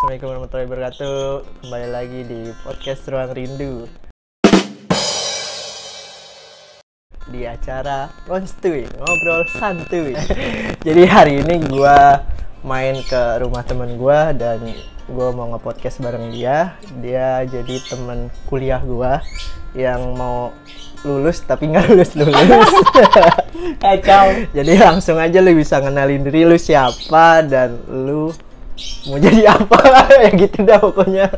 Assalamualaikum warahmatullahi wabarakatuh. Kembali lagi di podcast Ruang Rindu di acara Konstuy, ngobrol santuy. Jadi hari ini gue main ke rumah temen gue dan gue mau nge-podcast bareng dia. Dia jadi temen kuliah gue yang mau lulus tapi nggak lulus. Kacau. Jadi langsung aja lu bisa ngenalin diri lu siapa dan lu mau jadi apa ya gitu dah pokoknya.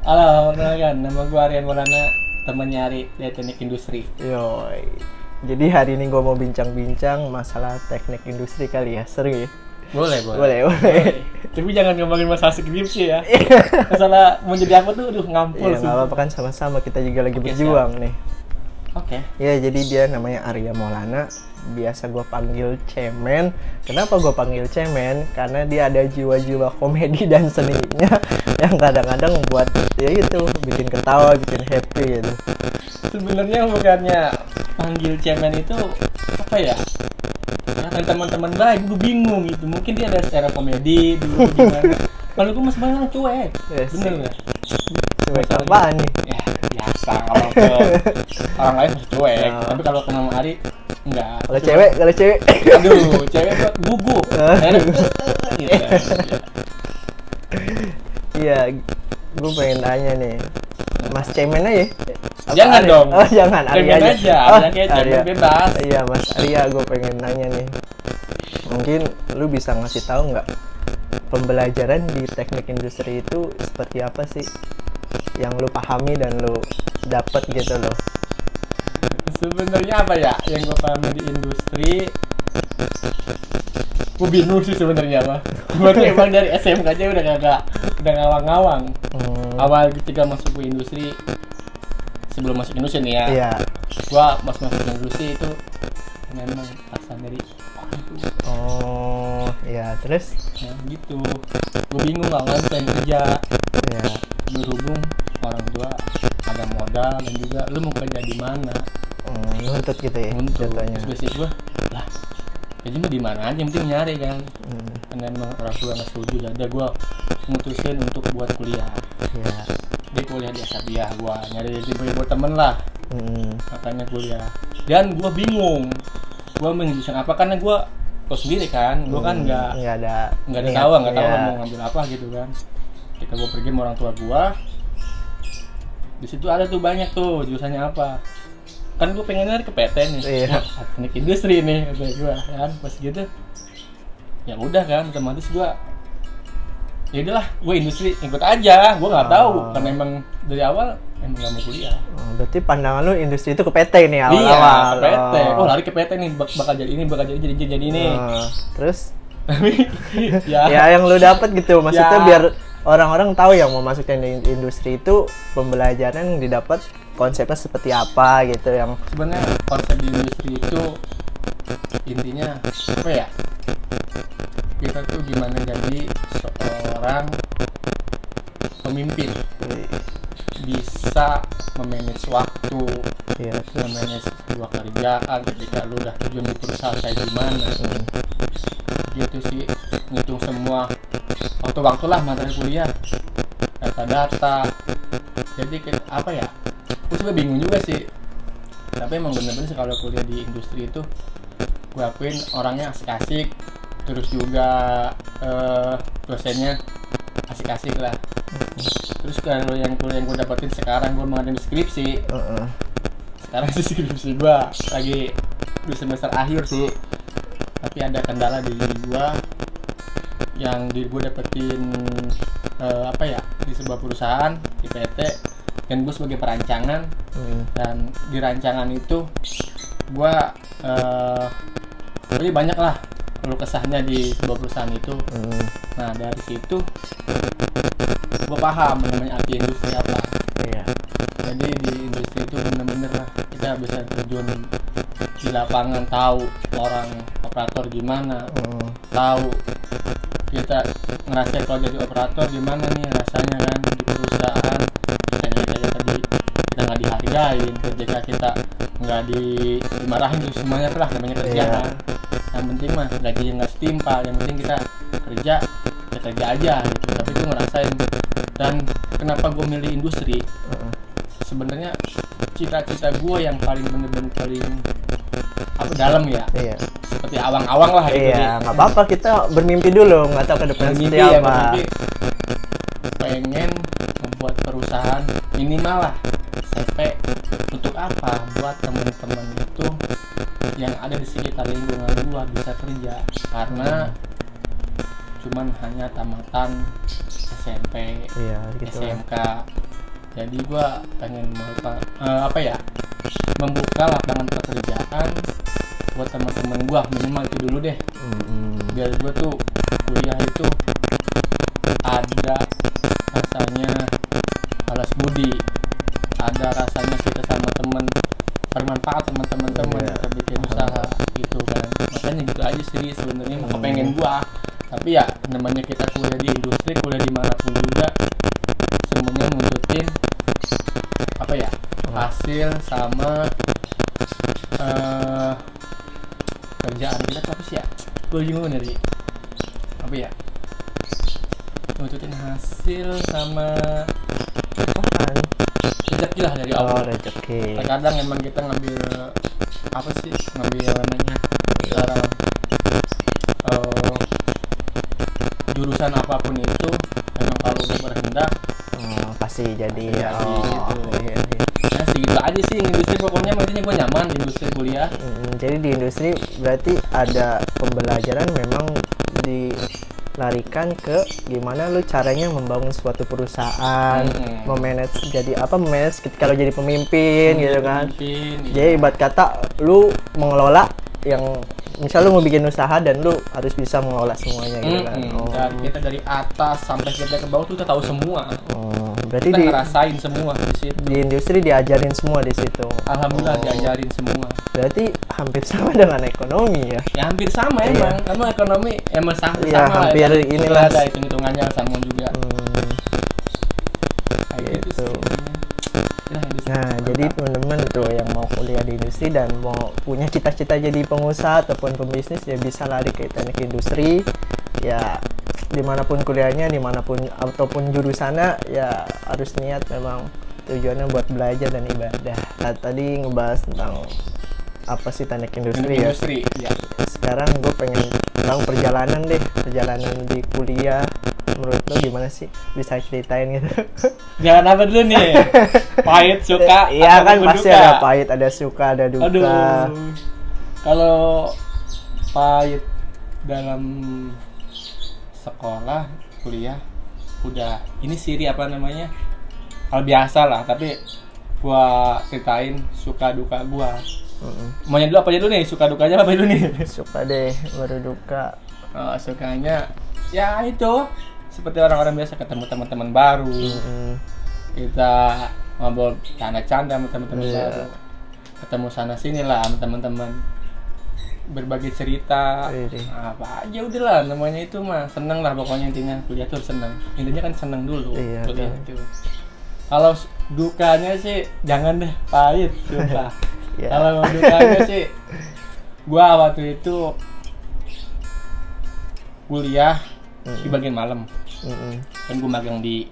Halo, kenalkan, nama gue Aryan Maulana, temannya Ari dari teknik industri. Yoi. Jadi hari ini gue mau bincang-bincang masalah teknik industri kali ya, seru ya? Boleh. Tapi Tapi jangan ngomongin masalah skripsi ya. Masalah mau jadi apa tuh, ngampul. ya nggak apa-apa kan, sama-sama kita juga lagi berjuang nih. Oke. Ya jadi dia namanya Arya Maulana, biasa gue panggil Cemen. Kenapa gue panggil Cemen? Karena dia ada jiwa-jiwa komedi dan seninya yang kadang-kadang buat ya itu bikin ketawa, bikin happy gitu. Sebenarnya bukannya panggil Cemen itu apa ya? Kata teman-teman baik, gue bingung gitu. Mungkin dia ada secara komedi dulu gimana. Kalau gue masih banyak cuek. Yes. Bener nggak? Cuek apaan nih? Ya biasa kalau ke orang lain masih cuek. Oh. Tapi kalau ke Mama Ari enggak. Kalau cewek, Aduh, cewek buat gugup. Gitu. Iya, gue pengen tanya nih, Mas Cemen aja. Apa Jangan Arya? dong. Oh jangan, Arya Cemen aja. Arya kayak Cemen Arya. bebas. Iya Mas Arya, gue pengen nanya nih. Mungkin lu bisa ngasih tahu nggak pembelajaran di teknik industri itu seperti apa sih? Yang lu pahami dan lu dapet gitu loh. Sebenarnya apa ya yang gue pahami di industri? Gue bingung sih sebenarnya mah. Gue tuh emang dari SMK aja udah ngawang-ngawang. Awal ketika masuk ke industri, sebelum masuk industri nih ya, Iya. gue masuk industri itu memang rasa dari Oh, ya terus? ya gitu. Gue bingung nggak pengen kerja. Ya. Berhubung orang tua ada modal dan juga lu mau kerja di mana Nuntut gitu ya untuk jatuhnya. basic gua lah kerja mah di mana aja yang penting nyari kan. Karena emang orang tua nggak setuju jadi gua memutuskan untuk buat kuliah. Ya. Dia kuliah di Asabiah, gua nyari dari buat temen lah makanya kuliah dan gua bingung gua menjurusan apa karena gua kos sendiri kan gua kan nggak ada tahu mau ngambil apa gitu kan. Ketika gue pergi sama orang tua gue, di situ ada tuh banyak tuh jurusannya apa. Kan gue pengen nyari ke PT nih, Iya. teknik industri nih, kata gue kan. Pas gitu, ya udah kan, otomatis gue, ya udahlah, gue industri ikut aja. Gue nggak tahu, karena emang dari awal emang nggak mau kuliah. Berarti pandangan lu industri itu ke PT nih awal-awal. Iya, ke PT. Oh lari ke PT nih, bakal jadi ini, bakal jadi ini. Terus? Tapi Ya yang lu dapat gitu, maksudnya Ya. biar orang-orang tahu yang mau masuk ke industri itu pembelajaran yang didapat konsepnya seperti apa gitu yang sebenarnya konsep di industri itu intinya apa ya, kita tuh gimana jadi seorang pemimpin bisa memanage waktu, ya, memanage sebuah kerjaan ketika lu udah terjun di perusahaan kayak gimana gitu sih, ngitung semua waktu lah materi kuliah, data-data. Jadi apa ya, gue juga bingung juga sih, tapi emang bener-bener sih kalau kuliah di industri itu gue akuin orangnya asik-asik, terus juga dosennya asik-asik lah. Terus kalau yang kuliah yang gue dapetin sekarang, gue menghadapi skripsi. Sekarang sih skripsi gue lagi di semester akhir sih, tapi ada kendala di gue yang gue dapetin apa ya, di sebuah perusahaan di PT dan gue sebagai perancangan. Dan di rancangan itu gue jadi banyak lah keluh kesahnya di sebuah perusahaan itu. Nah dari situ gue paham namanya arti industri apa. Iya. Jadi di industri itu bener-bener lah kita bisa terjun di lapangan, tahu orang operator gimana, tahu kita ngerasain kalau jadi operator gimana nih rasanya kan di perusahaan. Ketika tadi kita nggak dihargain, ketika kita nggak dimarahin, itu semuanya lah namanya kerjaan. yang penting mah gajinya nggak setimpal, yang penting kita kerja ya kerja aja gitu. Tapi gue ngerasain. Dan kenapa gue milih industri, sebenarnya cita-cita gue yang paling bener-bener paling apa dalam ya, Iya. seperti awang-awang lah gitu. Iya, nggak apa-apa, kita bermimpi dulu, nggak tahu ke depan seperti Bermimpi ya, apa. bermimpi pengen membuat perusahaan minimal lah SMP. Untuk apa? Buat teman-teman itu yang ada di sekitar lingkungan gua bisa kerja, karena cuman hanya tamatan SMP, Iya, gitu. SMK. Jadi gua pengen membuka lapangan pekerjaan buat teman-teman gua, minimal itu dulu deh. Biar gua tuh kuliah itu ada rasanya balas budi, ada rasanya kita sama temen bermanfaat sama teman-teman, Iya. kita bikin usaha gitu kan. Makanya gitu aja sih sebenarnya pengen gua. Tapi ya namanya kita kuliah di industri, kuliah dimanapun juga, semuanya nunjukin apa ya, hasil sama kerjaan kita tuh apa sih ya? Gue bingung dari apa ya? Nunjukin hasil sama Apaan? rezeki lah dari Oh, Allah. rezeki. Terkadang emang kita ngambil apa sih? Ngambil namanya jurusan apapun itu, emang kalau udah berhendak Pasti jadi. Pasti jadi, gitu. Iya, iya. ya segitu aja sih. Industri pokoknya intinya gue nyaman di industri kuliah. Jadi di industri berarti ada pembelajaran memang dilarikan ke gimana lu caranya membangun suatu perusahaan, memanage, jadi apa, memanage kalau jadi pemimpin gitu kan. Pemimpin, Jadi ibarat kata lu mengelola yang misal lu mau bikin usaha dan lu harus bisa mengelola semuanya gitu kan. Dan kita dari atas sampai kita ke bawah tuh kita tahu semua. Berarti Kita di ngerasain semua di situ. industri diajarin semua di situ. Alhamdulillah diajarin semua. Berarti hampir sama dengan ekonomi ya. Ya hampir sama Iya. emang ekonomi emang sama Iya, lah. hampir Ya, inilah. ada hitung-hitungannya sama juga. Kayak gitu Gitu. sih. Ya, industri. Nah, jadi teman-teman tuh yang mau kuliah di industri dan mau punya cita-cita jadi pengusaha ataupun pembisnis ya bisa lari ke teknik industri. Ya dimanapun kuliahnya, dimanapun ataupun jurusannya ya harus niat memang tujuannya buat belajar dan ibadah. Nah, tadi ngebahas tentang apa sih teknik industri ya. Industri, ya. Sekarang gue pengen tahu perjalanan di kuliah. Menurut lo gimana sih? Bisa ceritain gitu? Jangan apa dulu nih. Pahit, suka, Iya kan ataupun pasti duka. ada pahit, ada suka, ada duka. Aduh. Kalau pahit dalam sekolah, kuliah, udah ini siri apa namanya? Hal biasa lah, tapi gua ceritain suka duka gua. Maunya dulu apa aja dulu nih? Suka dukanya apa dulu nih? Suka deh, baru duka. Sukanya ya itu seperti orang-orang biasa, ketemu teman-teman baru. Kita ngobrol canda-canda sama teman-teman baru. Ketemu sana sini lah sama teman-teman. Berbagi cerita. Apa aja udahlah namanya itu mah. Seneng lah pokoknya, intinya kuliah tuh seneng. Intinya kan seneng dulu kuliah itu. Kalau dukanya sih jangan deh, pahit sumpah. Kalau dukanya sih gua waktu itu kuliah di bagian malam. Kan gue magang di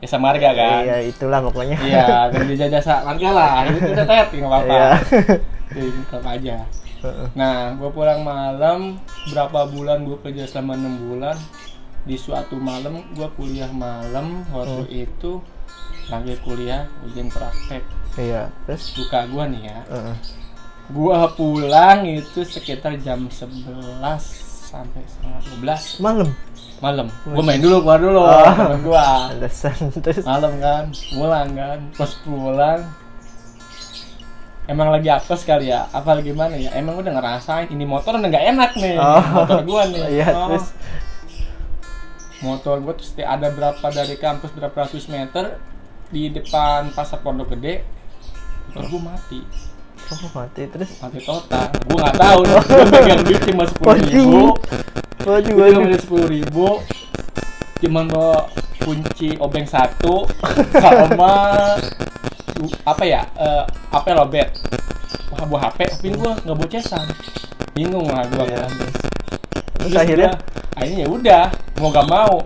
jasa marga kan. Iya, itulah pokoknya. Iya, kerja di jasa marga lah. Itu udah tet, nggak apa-apa. Tetap aja. Nah, gue pulang malam, berapa bulan gue kerja selama 6 bulan. Di suatu malam gue kuliah malam, waktu itu lagi kuliah ujian praktek. Iya, terus Duka gue nih ya. Gue pulang itu sekitar jam 11 sampai setengah 12 malam. Gue main dulu, keluar dulu temen gue. Terus Malam kan, pulang kan. Pas pulang emang lagi apes kali ya, apa gimana ya, emang udah ngerasain ini motor udah nggak enak nih. Motor gue nih. Iya, terus motor gue terus ada berapa dari kampus berapa ratus meter di depan pasar Pondok Gede, motor gue mati. mati terus. Mati total. Gue nggak tahu. Gue pegang duit cuma 10.000. Gue juga ngambil 10.000. Cuman bawa kunci obeng 1 sama apa ya? HP lobet. Buah HP, tapi gue nggak bawa cesan. bingung lah gua kan. Terus akhirnya ya udah mau gak mau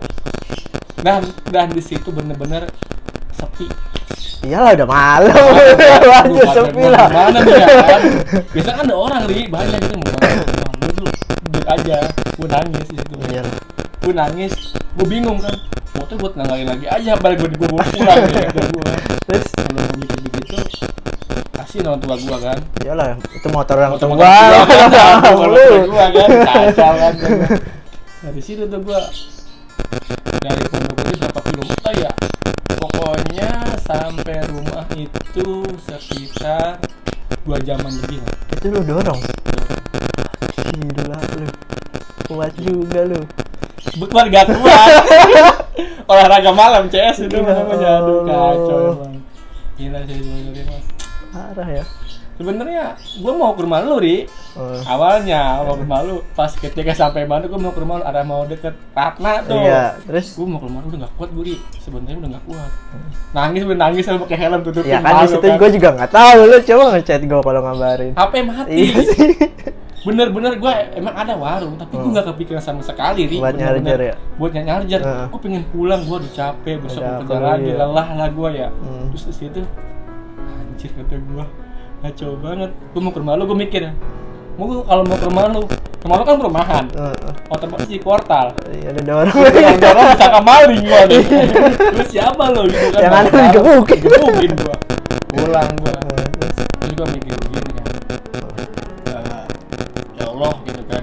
dan di situ bener-bener sepi. Iyalah udah malam. Aja sepi lah. Mana nih ya kan? Biasanya kan ada orang banyak gitu mau dulu aja. Gue nangis di situ. Iya. Gue nangis, gue bingung kan. Motor buat nanggalin lagi aja, balik gue pulang ya ke gue. Terus kalau mau mikir begitu, kasihin orang tua gue kan. Iyalah, itu motor orang tua. Motor gue kan, kacau kan. Dari situ tuh gue dari pondok ini berapa kilometer ya? Pokoknya sampai rumah itu sekitar 2 jaman lebih lah. Itu lu dorong? Gila lu. Kuat juga lu. Bukan gak kuat. Olahraga malam CS itu namanya. Aduh kacau emang. Gila sih sebenarnya mas. Parah ya. Sebenarnya gue mau ke rumah lu Ri. Awalnya mau ke rumah lu. Pas ketika sampai Bandung gue mau ke rumah lu. Ada mau deket Ratna tuh. Iya. Terus gue mau ke rumah lu udah gak kuat gue Ri. Sebenarnya udah gak kuat. Nangis sampai pakai helm tutupin. Ya kan di situ gue juga nggak tahu lu coba ngechat gue kalau ngabarin. HP mati. Iya sih. Bener-bener gue emang ada warung tapi gue nggak kepikiran sama sekali Ri. Buat nyarjar ya. Buat nyarjar. Gue pengen pulang, gue udah capek besok mau kerja lagi, lelah lah gue ya. Terus di situ anjir kata gue kacau banget. Gue mau ke rumah lu, gue mikir kalau mau ke rumah lu kan perumahan. Otomatis di portal. Iya ada dorong. Orang bisa kemaling gue. Terus siapa lo gitu kan? Yang ada digebukin gue. Pulang gue. Terus gue mikir begini kan. Ya Allah gitu kan.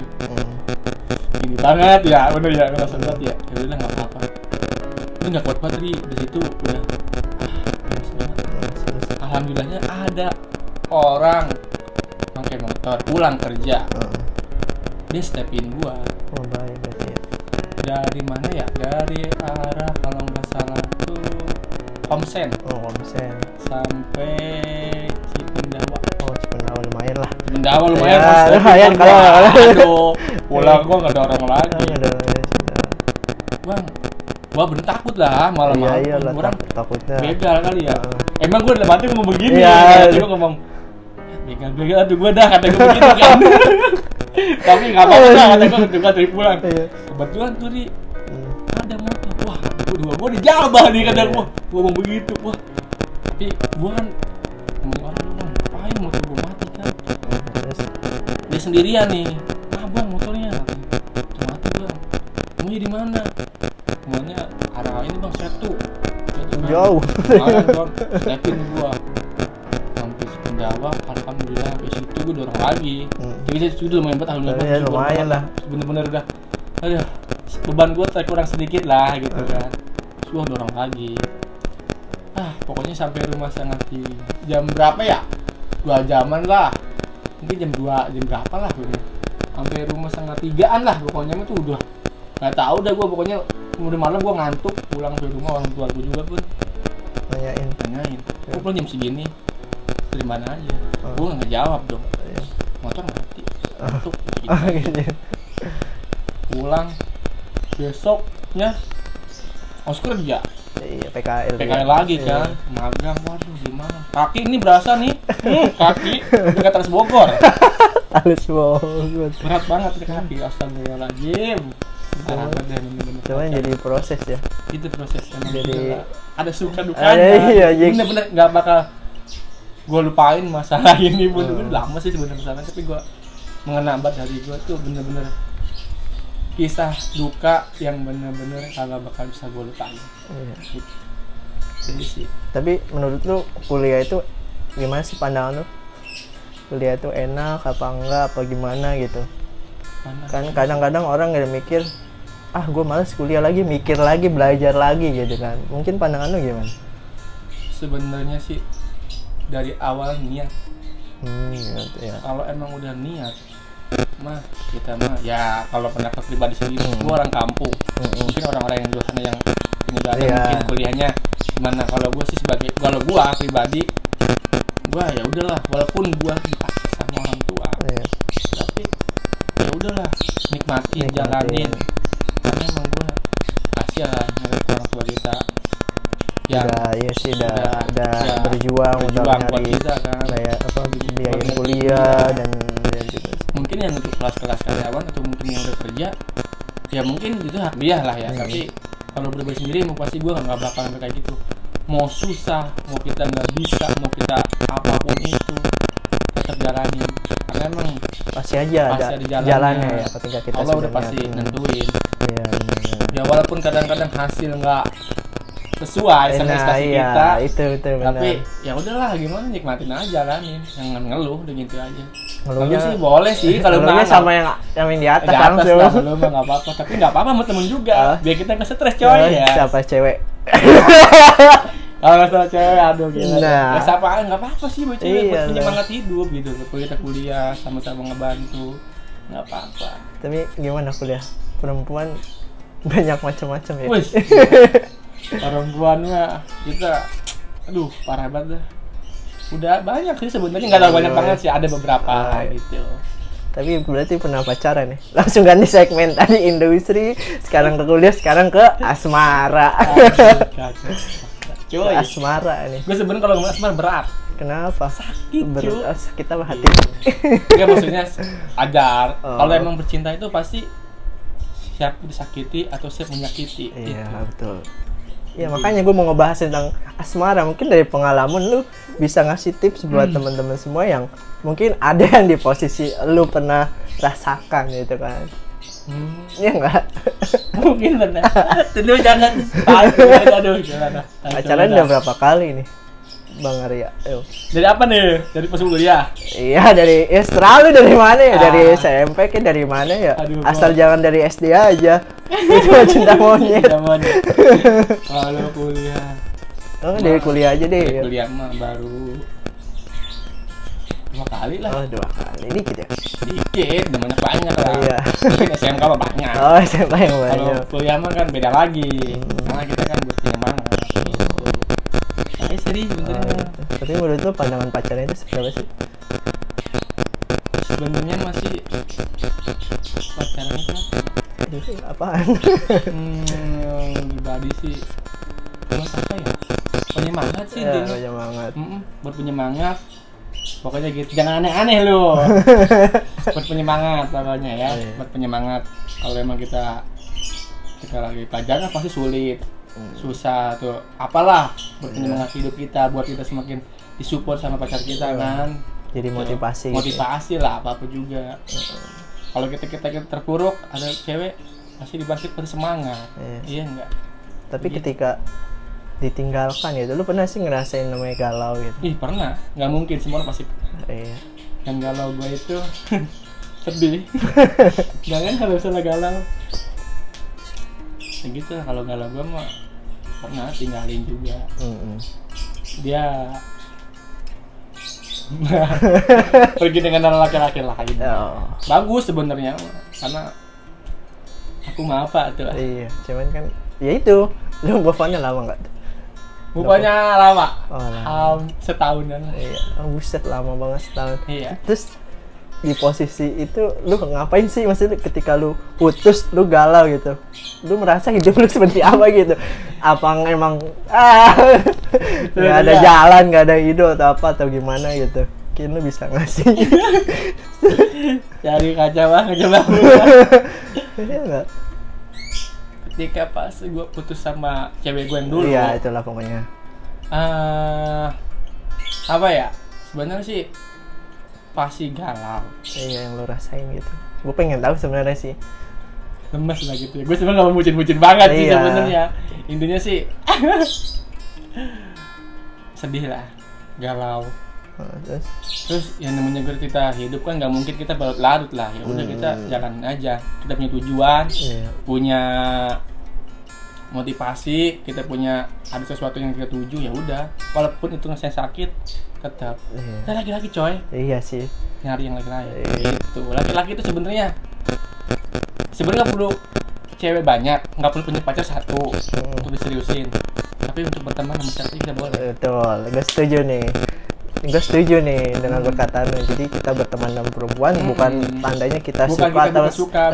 Ini banget ya, bener ya, ngerasa banget ya. Ya udah nggak apa-apa. Ini nggak kuat banget di situ udah. Alhamdulillahnya ada orang pakai motor pulang kerja. Dia stepin gua. Oh baik berarti ya. Dari mana ya? Dari arah kalau nggak salah tuh Homsen. Oh Homsen. Sampai Cipendawa. Oh Cipendawa lumayan lah. Cipendawa lumayan. Ya, lumayan kalau. Aduh, pulang gua nggak ada orang lagi. Bang, gua bener takut lah malam-malam. Iya lah, orang takutnya. begal kali ya. Emang gua dalam hati ngomong begini. Iya. Gua ngomong begal, aduh gua dah kata gua begitu kan. Tapi nggak apa-apa dah kata gua juga dari pulang. Kebetulan tuh Ri ada motor. Wah, gua dijabah nih kata gua ngomong begitu. Wah, tapi gua kan ngomong orang doang. Ngapain motor gua mati kan? Dia sendirian nih. Bang motornya mati bang. Kamu di mana? Semuanya arah ini bang Setu. Jauh. Stepin gua. Sampai Cipendawa, alhamdulillah sampai situ gua dorong lagi. Jadi saya sudah lumayan banget alhamdulillah. Ya, lumayan lah. Bener-bener udah. Aduh, beban gua kurang sedikit lah gitu kan. Gua dorong lagi. Pokoknya sampai rumah sangat di jam berapa ya? 2 jaman lah. Mungkin jam 2, jam berapa lah gitu. Sampai rumah 2:30-an lah pokoknya itu udah. Gak tau dah gua pokoknya udah malam gua ngantuk pulang ke rumah orang tua gua juga pun nanyain. Kok pulang jam segini? Dari mana aja? Gua nggak jawab dong. Motor mati. Ngantuk. Gitu. Pulang besoknya harus kerja. Iya PKL lagi kan. Magang waduh gimana? Kaki ini berasa nih. Kaki dekat Trans Bogor. Halus banget. Berat banget ke kaki. Astagfirullahaladzim. Cuman jadi proses ya. Itu prosesnya. Jadi ada suka dukanya. Iya, bener-bener nggak bakal gue lupain masalah ini pun. Lama sih sebenarnya masalahnya, tapi gue mengena banget dari gue tuh bener-bener kisah duka yang bener-bener kagak bakal bisa gue lupain. Iya. Jadi sih. Tapi menurut lu kuliah itu gimana sih pandangan lu? Kuliah itu enak apa enggak apa gimana gitu? Kan kadang-kadang orang nggak mikir, gue malas kuliah lagi, mikir lagi, belajar lagi gitu kan. Mungkin pandangan lu gimana? Sebenarnya sih dari awal niat. Gitu, ya. Kalau emang udah niat, kita ya kalau pendapat pribadi sendiri, gua orang kampung. Mungkin orang-orang yang di luar sana yang mungkin kuliahnya gimana. Kalau gua sih kalau gua pribadi, gua ya udahlah, walaupun gua dipaksa sama orang tua, tapi ya udahlah, nikmatin, jalanin. Karena emang gua kasihan ngeliat orang tua kita yang berjuang buat kita kan, kayak biayain kuliah dan juga mungkin yang untuk kelas-kelas karyawan atau mungkin yang udah kerja ya mungkin itu hak dia lah ya. Tapi kalau pribadi sendiri mau pasti gue nggak bakal sampai kayak gitu. Mau susah, mau kita nggak bisa, mau kita apapun itu tetap jalanin karena emang pasti aja ada jalannya ya ketika kita Allah udah pasti nentuin. Iya, ya walaupun kadang-kadang hasil nggak sesuai sama ekspektasi kita, itu tapi ya udahlah gimana, nikmatin aja, jalanin, jangan ngeluh udah gitu aja. Ngeluhnya sih boleh sih kalau ngeluhnya sama yang di atas langsung. Lah, ngeluh mah nggak apa-apa, tapi nggak apa-apa sama temen juga, biar kita nggak stres coy ya. Siapa cewek? Kalau masalah cewek, aduh gila. Nah. Ya sapaan nggak apa-apa sih buat cewek, buat Iya, penyemangat hidup gitu. Kalau kita kuliah sama-sama ngebantu, nggak apa-apa. Tapi gimana kuliah? Perempuan banyak macam-macam ya. Wih, perempuan mah kita, aduh parah banget dah. Udah banyak sih sebenarnya, nggak tahu banyak banget sih, ada beberapa gitu. Tapi berarti pernah pacaran ya? Langsung ganti segmen, tadi industri, sekarang ke kuliah, sekarang ke asmara. Cuy, asmara nih. Gue sebenarnya kalau ngomong asmara berat. Kenapa? Sakit, cuy. Sakit apa hati? Enggak, maksudnya ajar. Kalau emang bercinta itu pasti siap disakiti atau siap menyakiti. Iya, gitu. betul. Ya makanya gue mau ngebahas tentang asmara. Mungkin dari pengalaman lu bisa ngasih tips buat teman-teman semua yang mungkin ada yang di posisi lu pernah rasakan gitu kan. Iya enggak? Mungkin benar. Tentu jangan. Aduh, jangan. Pacaran udah berapa kali nih, Bang Arya? Ayo. Dari apa nih? Dari pas kuliah? Iya, dari selalu dari mana ya? Dari SMP ke dari mana ya? Aduh, asal jangan dari SD aja. Itu cinta monyet. Kalau kuliah. Oh, dari kuliah aja deh. Dari kuliah mah baru 2 kali lah. Oh, 2 kali. Dikit ya? Dikit, banyak lah. Iya. Mungkin SMK mah banyak. Oh, SMK yang banyak. Kalau kuliah mah kan beda lagi. Karena kita kan berpenyemangat. Serius sebenarnya. Tapi menurut lu pandangan pacarnya itu seperti apa sih? Sebenarnya masih pacaran itu apaan? Pribadi sih buat apa ya? Penyemangat sih ya, intinya. penyemangat. Buat penyemangat. Pokoknya gitu. Jangan aneh-aneh lu. Buat penyemangat pokoknya ya. Buat penyemangat. Kalau emang kita lagi pacaran pasti sulit. Susah tuh apalah buat penyemangat hidup kita, buat kita semakin disupport sama pacar kita kan, jadi motivasi gitu. Lah apa juga. Kalau kita terpuruk ada cewek pasti dibangkit pasti semangat. Iya enggak, tapi ketika ditinggalkan gitu, lu pernah sih ngerasain namanya galau gitu? Ih pernah, nggak mungkin semua orang pasti. Iya. Yang galau gue itu sedih. Jangan kalau misalnya galau ya gitu lah. Kalau galau gue mah pernah tinggalin juga. Dia pergi dengan laki-laki lain. Bagus sebenarnya karena aku maaf Pak tuh. Iya, cuman kan ya itu, lu move-nya lama nggak? Move-nya lama. Setahunan lah. Iya, buset lama banget setahun. Iya. Terus di posisi itu lu ngapain sih, maksudnya ketika lu putus lu galau gitu, lu merasa hidup lu seperti apa gitu? Apa emang nggak ada jalan, nggak ada hidup atau apa atau gimana gitu? Mungkin lu bisa ngasih cari kaca banget coba. Iya nggak? Ketika pas gue putus sama cewek gue yang dulu, iya itulah pokoknya. Apa ya, sebenarnya sih pasti galau. Iya, yang lo rasain gitu. Gue pengen tahu sebenarnya sih. Lemes lah gitu ya. Gue sebenarnya gak mau bucin-bucin banget sih sebenarnya. Intinya sih sedih lah, galau. Terus yang namanya kita hidup kan nggak mungkin kita berlarut lah. Ya udah kita jalan aja. Kita punya tujuan, punya motivasi, kita punya ada sesuatu yang kita tuju, ya udah. Walaupun itu ngasih sakit, tetap. Kita laki-laki coy. Iya sih. Nyari yang laki-laki. Itu laki-laki itu sebenarnya nggak perlu cewek banyak, nggak perlu punya pacar satu untuk diseriusin. Tapi untuk berteman sama cewek kita boleh. Betul, gue setuju nih dengan perkataan. Jadi kita berteman dengan perempuan bukan tandanya kita suka atau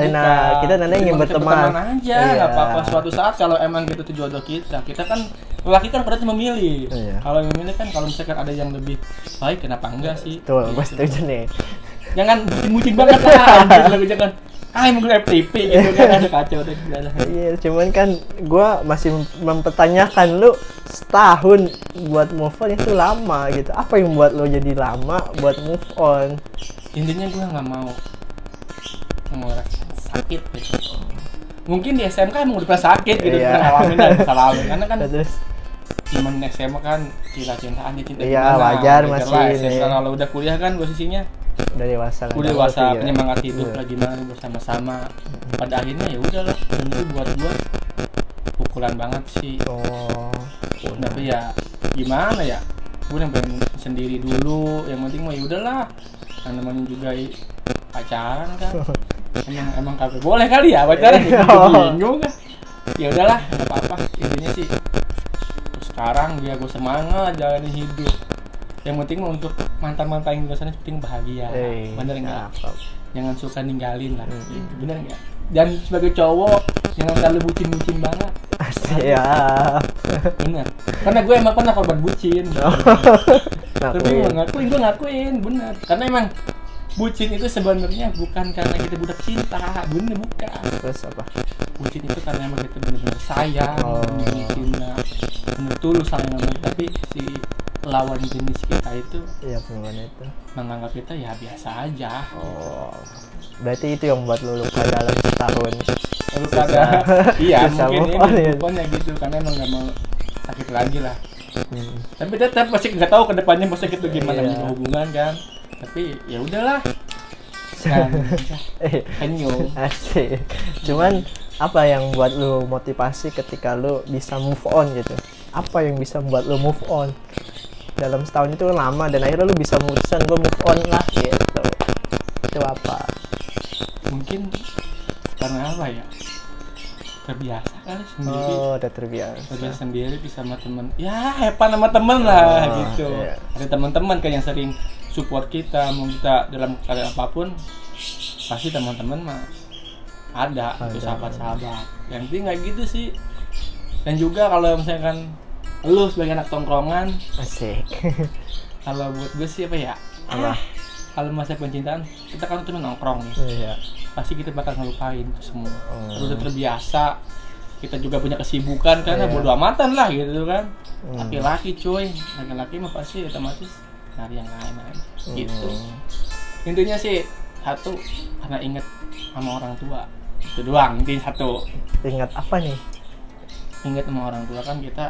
nah kita tandanya ingin berteman aja. Nggak apa-apa, suatu saat kalau emang gitu tuh jodoh kita kan laki kan berarti memilih. Kalau memilih kan, kalau misalkan ada yang lebih baik kenapa enggak sih? Tuh, gue setuju nih. jangan bucin banget lah anjir, jangan emang gue FTP gitu kan, ada kacau deh. Iya, cuman kan gue masih mempertanyakan lu setahun buat move on itu lama gitu. Apa yang buat lo jadi lama buat move on? Intinya gue nggak mau sakit gitu. Mungkin di SMK emang udah pernah sakit gitu, Iya. pernah ngalamin dan bisa lalu karena kan Terus zaman SMA kan cinta-cintaan dia cinta Iya, gimana, wajar lah. masih ini. Kalau udah kuliah kan posisinya udah dewasa lah. udah dewasa, Iya. penyemangat hidup Iya. lah gimana bersama-sama. Pada akhirnya ya udahlah, dan itu buat gua pukulan banget sih. Oh. Tapi ya gimana ya, gua yang pengen sendiri dulu, yang penting mah ya udahlah, yang namanya juga pacaran kan. emang kagak boleh kali ya pacaran, gua bingung kan. Ya udahlah, nggak apa-apa, intinya sih sekarang dia gue semangat jalani hidup. Yang penting mah untuk mantan-mantan yang di luar sana penting bahagia. Bener nggak? Jangan suka ninggalin lah. Gitu. Bener nggak? Dan sebagai cowok jangan terlalu bucin banget. Iya. Bener. Karena gue emang pernah korban bucin. Tapi gue ngakuin, bener. Karena emang bucin itu sebenarnya bukan karena kita budak cinta, bener bukan. Terus apa? Bucin itu karena emang kita benar-benar sayang, cinta, benar tulus sayang sama kita. Tapi si lawan jenis kita itu, iya perempuan itu menganggap kita ya biasa aja. Oh, berarti itu yang buat lu luka dalam setahun. Luka ada, iya susah mungkin move on, ya. pokoknya gitu, karena emang nggak mau sakit lagi lah. Tapi tetap pasti nggak tahu kedepannya pasti gitu gimana Iya. hubungan kan. Tapi ya udahlah. Kan, kenyum. Asik. Cuman apa yang buat lu motivasi ketika lu bisa move on gitu? Apa yang bisa membuat lu move on? Dalam setahun itu lama dan akhirnya lu bisa memutuskan gue move on lah gitu. Itu apa? Mungkin karena apa ya? Terbiasa kali sendiri. Oh, udah terbiasa. Terbiasa sendiri bisa sama temen. Ya, hepan sama temen lah gitu. Iya. Ada teman-teman kan yang sering support kita, mau kita dalam keadaan apapun, pasti teman-teman mah ada. Itu sahabat-sahabat. Yang penting nggak gitu sih. Dan juga kalau misalkan lu sebagai anak tongkrongan, Asik. kalau buat gue sih apa ya? Apa? Kalau masa pencintaan, kita kan cuma nongkrong nih. Iya. Pasti kita bakal ngelupain itu semua. Udah terbiasa. Kita juga punya kesibukan karena bodo amatan lah gitu kan. Laki-laki cuy, laki-laki mah pasti otomatis cari yang lain aja. Gitu. Intinya sih satu, karena inget sama orang tua. Itu doang, intinya satu. Ingat apa nih? Ingat sama orang tua kan kita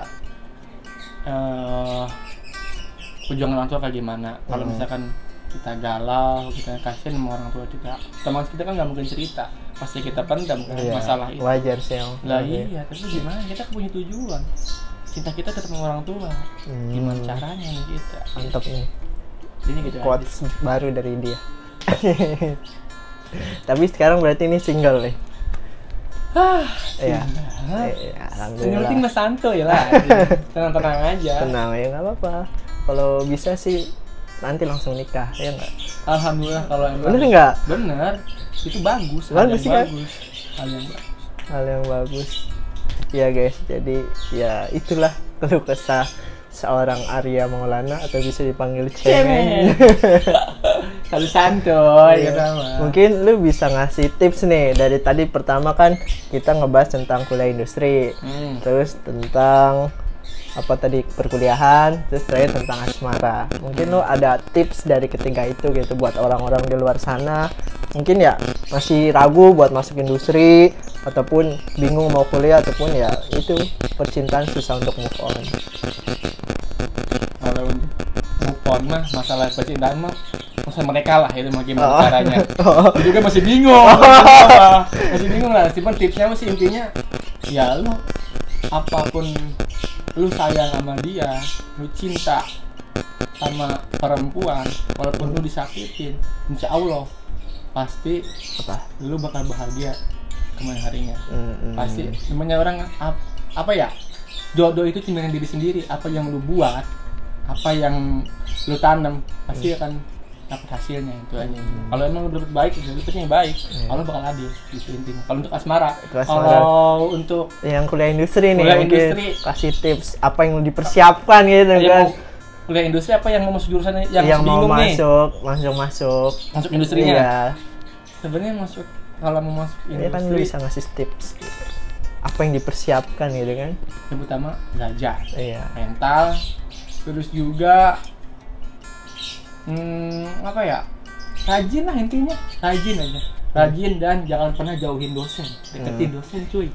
perjuangan orang tua kayak gimana. Kalau misalkan kita galau, kita kasihan sama orang tua kita, teman kita kan nggak mungkin cerita, pasti kita pendam kan masalah itu. Wajar sih. Lah iya, tapi gimana, kita punya tujuan, cinta kita tetap sama orang tua. Gimana caranya nih kita? Mantap nih. Ini gitu Quotes baru dari dia. Tapi sekarang berarti ini single nih. Iya. Yang Alhamdulillah. penting mas santuy lah, tenang-tenang aja. Tenang ya, nggak apa-apa. Kalau bisa sih nanti langsung nikah, ya nggak? Alhamdulillah kalau emang Bener nggak? bener, itu bagus, Bagus sih kan? hal yang bagus. Hal yang bagus. Ya guys, jadi ya itulah keluh kesah seorang Arya Maulana atau bisa dipanggil Cemen. Kalau santuy Iya. kata mah. Mungkin lu bisa ngasih tips nih. Dari tadi pertama kan kita ngebahas tentang kuliah industri, terus tentang apa tadi perkuliahan, terus terakhir tentang asmara. Mungkin lu ada tips dari ketiga itu gitu buat orang-orang di luar sana mungkin ya masih ragu buat masuk industri ataupun bingung mau kuliah ataupun ya itu percintaan susah untuk move on. Kalau move on mah masalah percintaan mah masalah mereka lah, itu mau gimana caranya. Aku juga masih bingung. Masih bingung lah. Cuman tipsnya masih intinya ya lu apapun lu sayang sama dia, lu cinta sama perempuan, walaupun lu disakitin, insya Allah pasti lu bakal bahagia kemudian harinya. Pasti namanya orang apa ya, jodoh itu cuma diri sendiri. Apa yang lu buat, apa yang lu tanam pasti akan dapat hasilnya, itu aja. Kalau emang lu berbuat baik, lu pasti yang baik, Allah bakal adil gitu intinya. Kalau untuk asmara, kalau untuk yang kuliah industri nih kuliah mungkin industri, kasih tips apa yang lu dipersiapkan gitu ya, kan. kuliah industri apa yang mau masuk jurusan yang mau bingung nih? masuk industrinya. Iya. Sebenarnya kalau mau masuk Ini industri kan lu bisa ngasih tips gitu. Apa yang dipersiapkan gitu kan? Yang pertama belajar, Iya. mental, terus juga apa ya? Rajin lah intinya, rajin aja. Rajin dan jangan pernah jauhin dosen, deketin dosen cuy.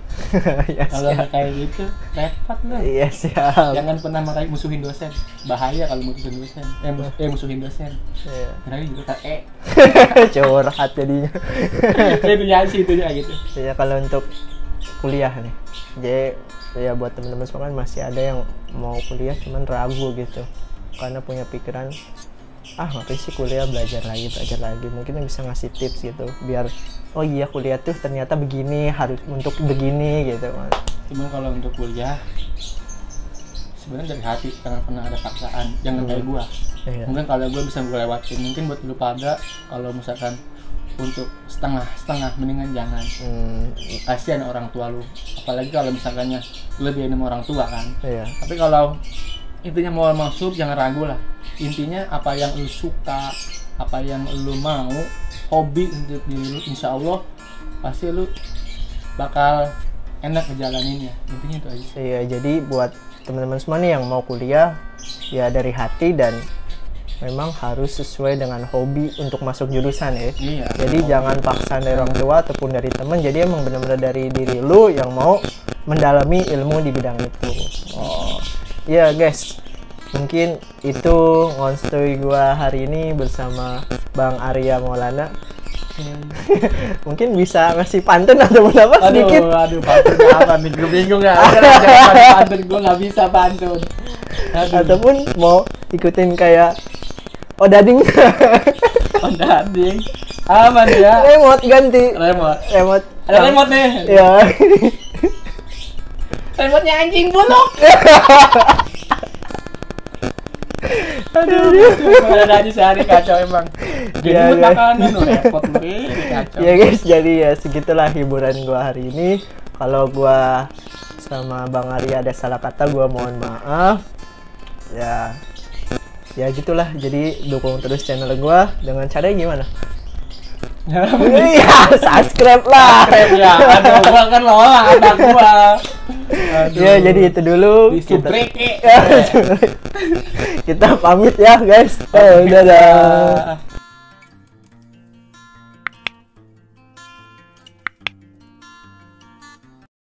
Ya, Kalau siap. kayak gitu, repot lu. Iya siap. Jangan pernah musuhin dosen, bahaya kalau musuhin dosen. Musuhin dosen. Iya. Karena juga kan Curhat jadinya. itu ya sih itu ya gitu. Ya kalau untuk kuliah nih, jadi ya buat teman-teman semua kan masih ada yang mau kuliah cuman ragu gitu, karena punya pikiran ngapain sih kuliah, belajar lagi mungkin bisa ngasih tips gitu biar oh iya kuliah tuh ternyata begini, harus untuk begini gitu kan. Cuman kalau untuk kuliah sebenarnya dari hati, jangan pernah ada paksaan, jangan kayak gua. Iya. Mungkin kalau gua bisa gua lewatin, mungkin buat lu pada kalau misalkan untuk setengah mendingan jangan. Kasihan orang tua lu, apalagi kalau misalkannya lebih sama orang tua kan. Iya. Tapi kalau intinya mau masuk jangan ragu lah. Intinya apa yang lu suka, apa yang lu mau, hobi untuk diri lu, insya Allah pasti lu bakal enak ngejalaninnya. Intinya itu aja. Iya, jadi buat teman-teman semua nih yang mau kuliah ya dari hati dan memang harus sesuai dengan hobi untuk masuk jurusan ya. Iya. Jadi jangan paksaan dari orang tua ataupun dari teman. Jadi emang benar-benar dari diri lu yang mau mendalami ilmu di bidang itu. Oh, iya guys. Mungkin itu ngonstoy gua hari ini bersama Bang Arya Maulana. Mungkin bisa ngasih pantun atau apa sedikit. Aduh, pantun apa nih? Gue bingung ya. Pantun gue nggak bisa pantun. Ataupun mau ikutin kayak Odading. Odading. Apa nih ya? Remote ganti. Remote. Ada remote nih. Ya. Remote-nya anjing buluk. Aduh, ada aja sehari kacau emang. Jadi Ya, buat guys. makanan repot nih, kacau. Ya guys, jadi ya segitulah hiburan gua hari ini. Kalau gua sama Bang Arya ada salah kata, gua mohon maaf. Ya gitulah. Jadi dukung terus channel gua dengan cara gimana? Iya, subscribe lah. Subscribe ya. Aduh, gua kan lola anak gua. Aduh. Ya, jadi itu dulu. Disubrek, Kita pamit ya, guys. Dadah.